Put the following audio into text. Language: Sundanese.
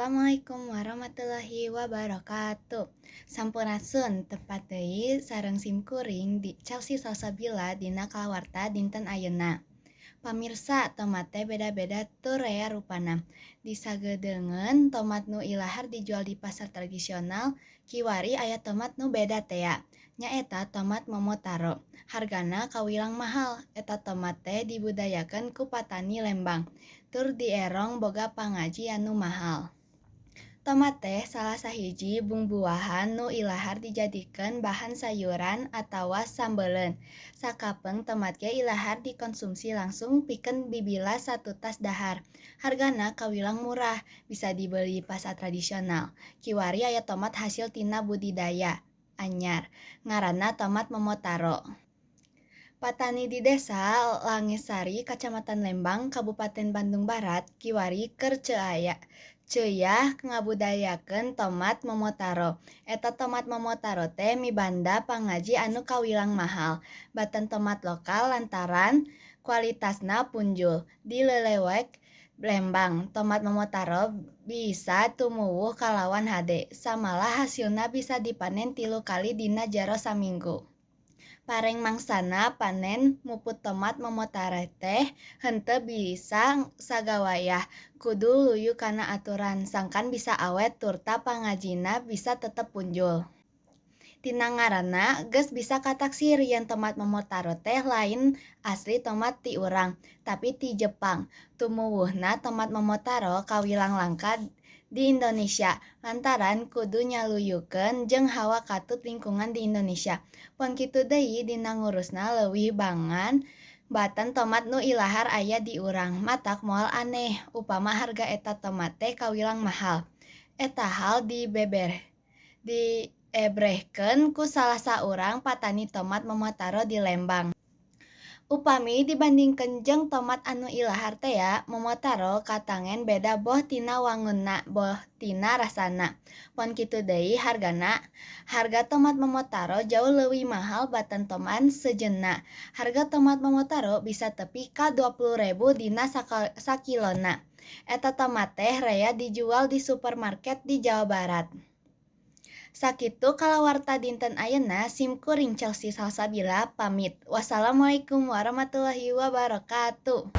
Assalamualaikum warahmatullahi wabarakatuh. Sampurasun tepat deui sareng simkuring di Chelsea Salsabila dina kalawarta dinten ayeuna. Pamirsa, tomat teh beda-beda teu rea rupana. Di sagedeungeun tomat nu ilahar dijual di pasar tradisional, kiwari aya tomat nu beda tea. Nyaeta tomat momotaro. Hargana kawilang mahal. Eta tomat teh dibudayakeun ku patani Lembang. Tur dierong boga pangaji anu mahal. Tomat teh salah sahiji bumbuahan nu ilahar dijadikeun bahan sayuran atawa sambeleun. Sakapeung tomat ge ilahar dikonsumsi langsung pikeun bibilas satu tas dahar. Hargana kawilang murah, bisa dibeli di pasar tradisional. Kiwari aya tomat hasil tina budidaya anyar, ngaranna tomat momotaro. Patani di desa Langesari, Kacamatan Lembang, Kabupaten Bandung Barat, kiwari keur ceuyah ngabudayakeun tomat momotaro. Eta tomat momotaro teh mibanda pangaji anu kawilang mahal. Baten tomat lokal lantaran kualitasna punjul. Di Lelewek, Lembang, tomat momotaro bisa tumuwuh kalawan hade. Samalah hasilna bisa dipanen 3 kali dina jero saminggu. Pareng mangsana panen muput tomat momotaro teh henteu bisa sagawayah, kudu luyu kana aturan sangkan bisa awet turta pangajina bisa tetep punjul. Tina ngaranna geus bisa kataksir yen tomat momotaro teh lain asli tomat ti urang, tapi ti Jepang. Tumuwuhna tomat momotaro kawilang langka di Indonesia lantaran kudu nyaluyukeun jeung hawa katut lingkungan di Indonesia. Pon kitu deui dina ngurusna leuwih bangan baten tomat nu ilahar aya di urang. Matak moal aneh upama harga eta tomat teh kawilang mahal. Eta hal diebrehkeun ku salah saurang patani tomat momotaro di Lembang. Upami dibandingkeun jeung tomat anu ilahar tea, momotaro katangen beda boh tina wangunna, boh tina rasana. Pon kitu deui hargana. Harga tomat momotaro jauh leuwih mahal baten tomat sejenna. Harga tomat momotaro bisa tepi ka 20.000 dina sakilona. Eta tomat teh rea dijual di supermarket di Jawa Barat. Sakitu kalawarta dinten ayeuna simkuring Chelsea Salsabila pamit. Wassalamualaikum warahmatullahi wabarakatuh.